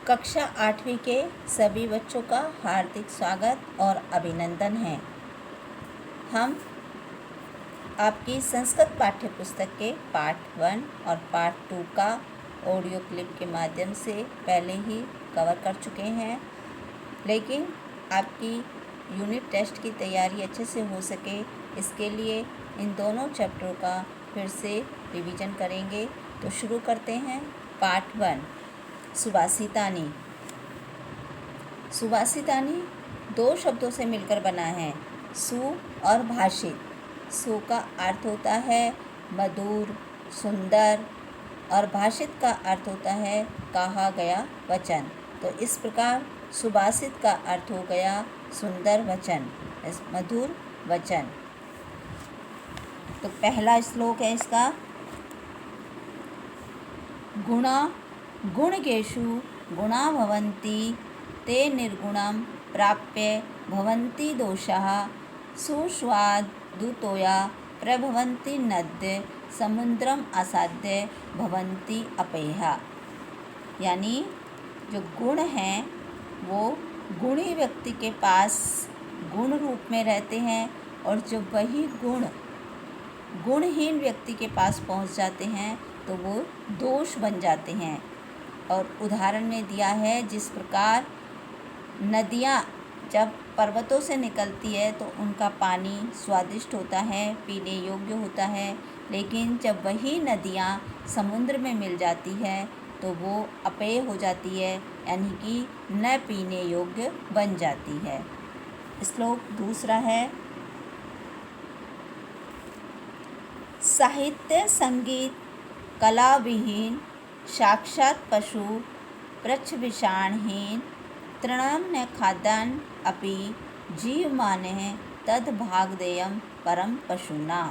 कक्षा 8वीं के सभी बच्चों का हार्दिक स्वागत और अभिनंदन है। हम आपकी संस्कृत पाठ्य पुस्तक के पार्ट 1 और पार्ट 2 का ऑडियो क्लिप के माध्यम से पहले ही कवर कर चुके हैं, लेकिन आपकी यूनिट टेस्ट की तैयारी अच्छे से हो सके इसके लिए इन दोनों चैप्टरों का फिर से रिवीजन करेंगे। तो शुरू करते हैं। पार्ट 1, सुभाषितानी। सुभाषितानी दो शब्दों से मिलकर बना है, सु और भाषित। सु का अर्थ होता है मधुर, सुंदर, और भाषित का अर्थ होता है कहा गया वचन। तो इस प्रकार सुभाषित का अर्थ हो गया सुंदर वचन, मधुर वचन। तो पहला श्लोक है इसका, गुणा गुणकेषु गुणा भवन्ति ते निर्गुणं प्राप्य भवन्ति दोषाः सुस्वादुतोया प्रभवन्ति नद्य समुद्रम आसाद्य भवन्ति अपयः। यानी जो गुण हैं वो गुणी व्यक्ति के पास गुण रूप में रहते हैं, और जब वही गुण गुणहीन व्यक्ति के पास पहुंच जाते हैं तो वो दोष बन जाते हैं। और उदाहरण में दिया है, जिस प्रकार नदियाँ जब पर्वतों से निकलती है तो उनका पानी स्वादिष्ट होता है, पीने योग्य होता है, लेकिन जब वही नदियाँ समुद्र में मिल जाती है तो वो अपेय हो जाती है, यानी कि न पीने योग्य बन जाती है। श्लोक दूसरा है, साहित्य संगीत कला विहीन साक्षात पशु पृच्छविषाणहीन तृणं न खादन् अपि जीवमानः तद भागधेयं परम पशूनां।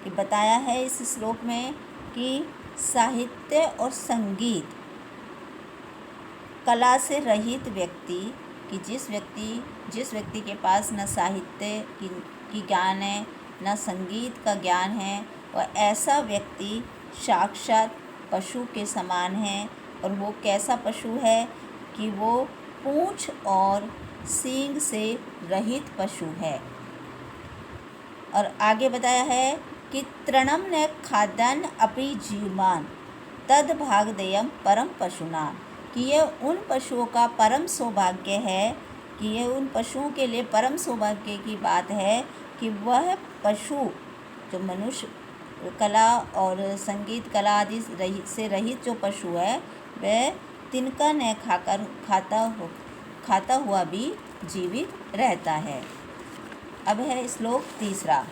कि बताया है इस श्लोक में कि साहित्य और संगीत कला से रहित व्यक्ति, कि जिस व्यक्ति के पास न साहित्य की ज्ञान है न संगीत का ज्ञान है, वह ऐसा व्यक्ति साक्षात पशु के समान है। और वो कैसा पशु है कि वो पूंछ और सींग से रहित पशु है। और आगे बताया है कि तृणम न खादन् अपि जीवमान तद भागधेयं परम पशूनां। कि यह उन पशुओं का परम सौभाग्य है, कि यह उन पशुओं के लिए परम सौभाग्य की बात है कि वह पशु जो मनुष्य कला और संगीत कला आदि से रहित जो पशु है, वह तिनका न खाकर खाता हुआ भी जीवित रहता है। अब है श्लोक तीसरा,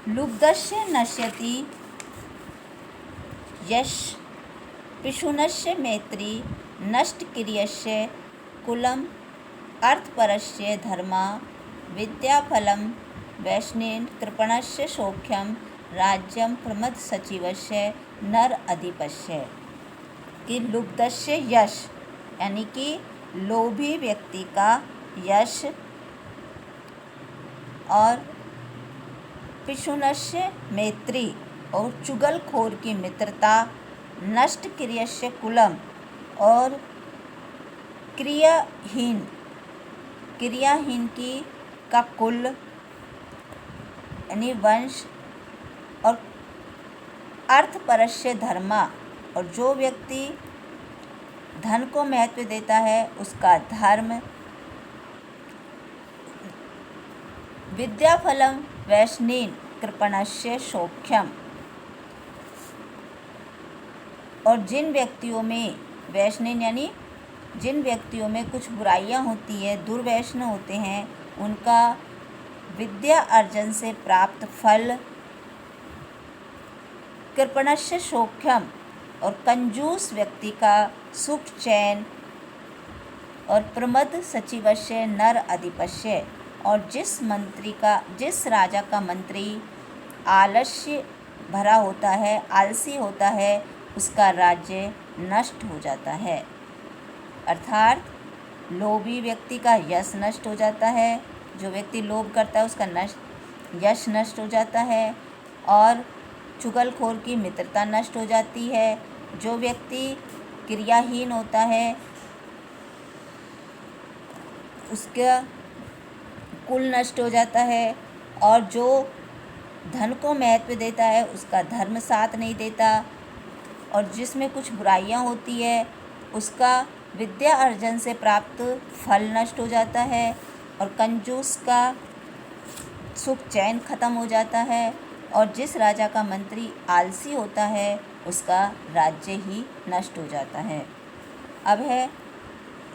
लुब्धस्य नश्यति यश पिशुनस्य मैत्री नष्टक्रियस्य कुलम अर्थपरस्य धर्मा विद्याफलं वैष्णेन कृपणस्य सौख्यम राज्यम प्रमद सचिवस्य नर अधिपस्य। कि लुब्धस्य यश, यानी कि लोभी व्यक्ति का यश, और पिशुनस्य मैत्री और चुगलखोर की मित्रता, नष्टक्रियस्य कुलम और क्रियाहीन की का कुल यानी वंश, और अर्थपरस्य धर्मा, और जो व्यक्ति धन को महत्व देता है उसका धर्म, विद्याफलं वैष्णेन कृपणस्य सौख्यम, और जिन व्यक्तियों में वैष्णेन यानी जिन व्यक्तियों में कुछ बुराइयां होती है, दुर्वैष्णव होते हैं, उनका विद्या अर्जन से प्राप्त फल, कृपणस्य सौख्यम और कंजूस व्यक्ति का सुख चैन, और प्रमद सचिवस्य नर अधिपस्य, और जिस राजा का मंत्री आलस्य भरा होता है, आलसी होता है, उसका राज्य नष्ट हो जाता है। अर्थात लोभी व्यक्ति का यश नष्ट हो जाता है, जो व्यक्ति लोभ करता है उसका यश नष्ट हो जाता है, और चुगलखोर की मित्रता नष्ट हो जाती है। जो व्यक्ति क्रियाहीन होता है उसका कुल नष्ट हो जाता है, और जो धन को महत्व देता है उसका धर्म साथ नहीं देता, और जिसमें कुछ बुराइयां होती है उसका विद्या अर्जन से प्राप्त फल नष्ट हो जाता है, और कंजूस का सुख चैन खत्म हो जाता है, और जिस राजा का मंत्री आलसी होता है उसका राज्य ही नष्ट हो जाता है। अब है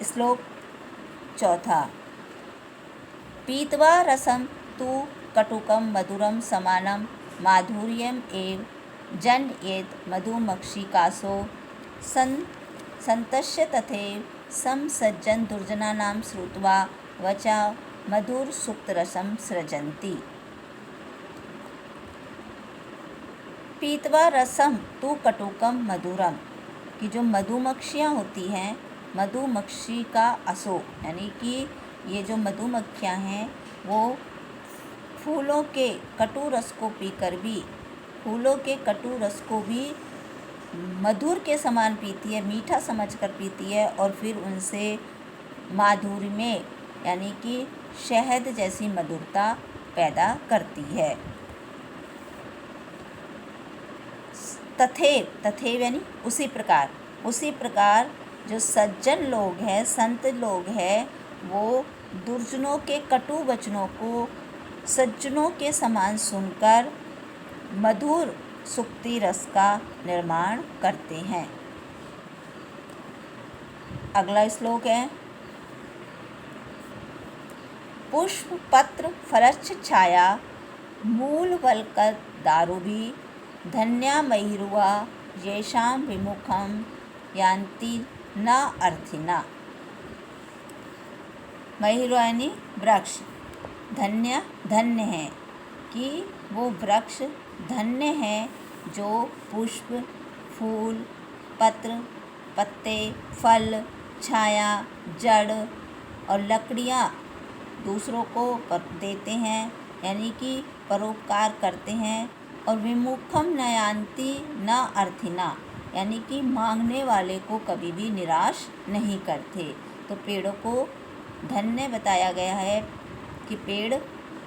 श्लोक चौथा। पीत्वा रसम तु कटुकम मधुरम समानम माधुर्यम एव जनयेत मधुमक्षिकासो संतस्य तथैव सम सज्जन दुर्जनानां श्रुत्वा वचा मधुर सुक्तरसम सृजन्ति। पीत्वा रसम तु कटुकम मधुरम, कि जो मधुमक्खियाँ होती हैं, मधुमक्खी का असो यानी कि ये जो मधुमक्खियाँ हैं वो फूलों के कटु रस को पीकर भी, फूलों के कटु रस को भी मधुर के समान पीती है, मीठा समझकर पीती है, और फिर उनसे माधुर्य में यानी कि शहद जैसी मधुरता पैदा करती है। तथैव, तथैव यानी उसी प्रकार जो सज्जन लोग हैं, संत लोग हैं, वो दुर्जनों के कटु वचनों को सज्जनों के समान सुनकर मधुर सुक्ति रस का निर्माण करते हैं। अगला श्लोक है। पुष्प पत्र फलच्छ छाया मूल वल्कल दारुभी धन्या महिरुआ येषां विमुखम यान्ति न अर्थिना। महिरुआ यानी वृक्ष, धन्य धन्य है, कि वो वृक्ष धन्य है जो पुष्प, फूल, पत्र, पत्ते, फल, छाया, जड़ और लकड़ियाँ दूसरों को देते हैं, यानी कि परोपकार करते हैं, और विमुखम नयान्ति न अर्थिना, यानी कि मांगने वाले को कभी भी निराश नहीं करते। तो पेड़ों को धन्य बताया गया है कि पेड़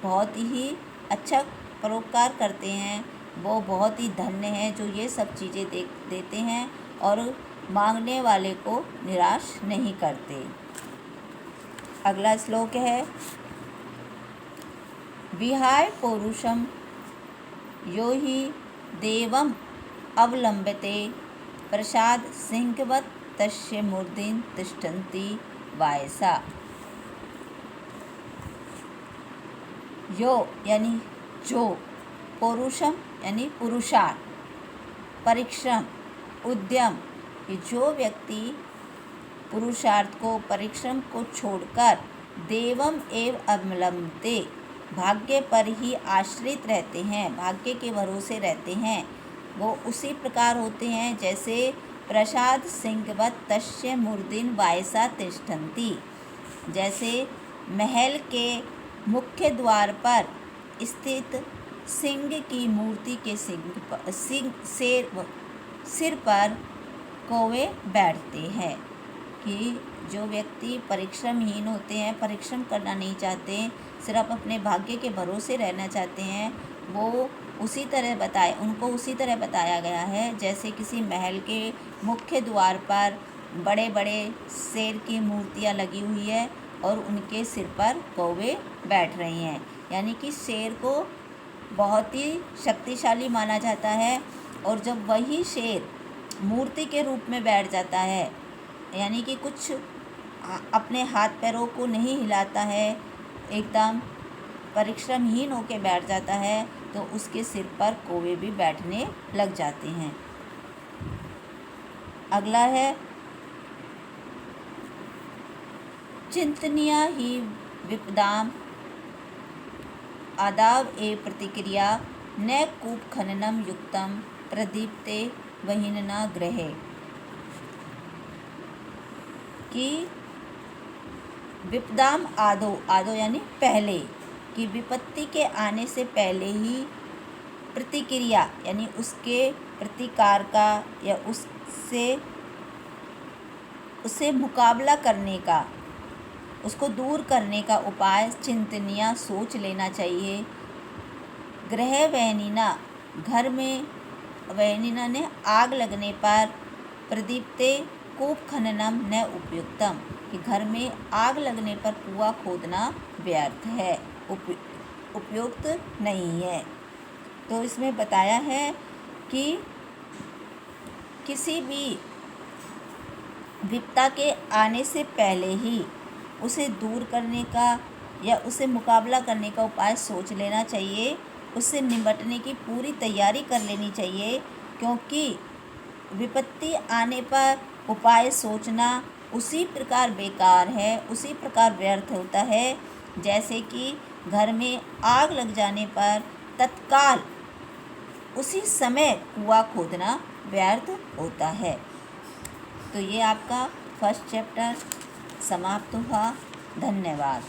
बहुत ही अच्छा परोपकार करते हैं, वो बहुत ही धन्य हैं जो ये सब चीज़ें देते हैं और मांगने वाले को निराश नहीं करते। अगला श्लोक है। विहाय पौरुषम यो हि देवम अवलंबते प्रसाद सिंहवत तस्य मूर्तिं तिष्ठन्ति वायसा। यो यानी जो, पौरुषम यानी पुरुषार्थ, परिश्रम, उद्यम, कि जो व्यक्ति पुरुषार्थ को, परिश्रम को छोड़कर देवम एव अवलंबते, भाग्य पर ही आश्रित रहते हैं, भाग्य के भरोसे रहते हैं, वो उसी प्रकार होते हैं जैसे प्रसाद सिंहवत तस्य मूर्तिं वायसा तिष्ठन्ति, जैसे महल के मुख्य द्वार पर स्थित सिंह की मूर्ति के सिर पर कौवे बैठते हैं। कि जो व्यक्ति परिश्रमहीन होते हैं, परिश्रम करना नहीं चाहते, सिर्फ अपने भाग्य के भरोसे रहना चाहते हैं, वो उनको उसी तरह बताया गया है जैसे किसी महल के मुख्य द्वार पर बड़े बड़े शेर की मूर्तियाँ लगी हुई है और उनके सिर पर कौवे बैठ रही हैं। यानी कि शेर को बहुत ही शक्तिशाली माना जाता है, और जब वही शेर मूर्ति के रूप में बैठ जाता है, यानी कि कुछ अपने हाथ पैरों को नहीं हिलाता है, एकदम परिश्रमहीन होकर बैठ जाता है, तो उसके सिर पर कौवे भी बैठने लग जाते हैं। अगला है। चिंतनीया ही विपदाम आदाव ए प्रतिक्रिया न कूप खननम युक्तम प्रदीप्ते वहीनना ग्रहे। कि विपदाम आदो, आदो यानी पहले, कि विपत्ति के आने से पहले ही प्रतिक्रिया यानी उसके प्रतिकार का या उससे मुकाबला करने का, उसको दूर करने का उपाय चिंतनीय सोच लेना चाहिए। गृह वहनिना, घर में वहनिना ने आग लगने पर प्रदीप्ते कूप खननम न उपयुक्तम, कि घर में आग लगने पर कुआं खोदना व्यर्थ है, उपयुक्त नहीं है। तो इसमें बताया है कि किसी भी विपदा के आने से पहले ही उसे दूर करने का या उसे मुकाबला करने का उपाय सोच लेना चाहिए, उससे निपटने की पूरी तैयारी कर लेनी चाहिए, क्योंकि विपत्ति आने पर उपाय सोचना उसी प्रकार बेकार है, उसी प्रकार व्यर्थ होता है जैसे कि घर में आग लग जाने पर तत्काल उसी समय कुआं खोदना व्यर्थ होता है। तो ये आपका फर्स्ट चैप्टर समाप्त हुआ। धन्यवाद।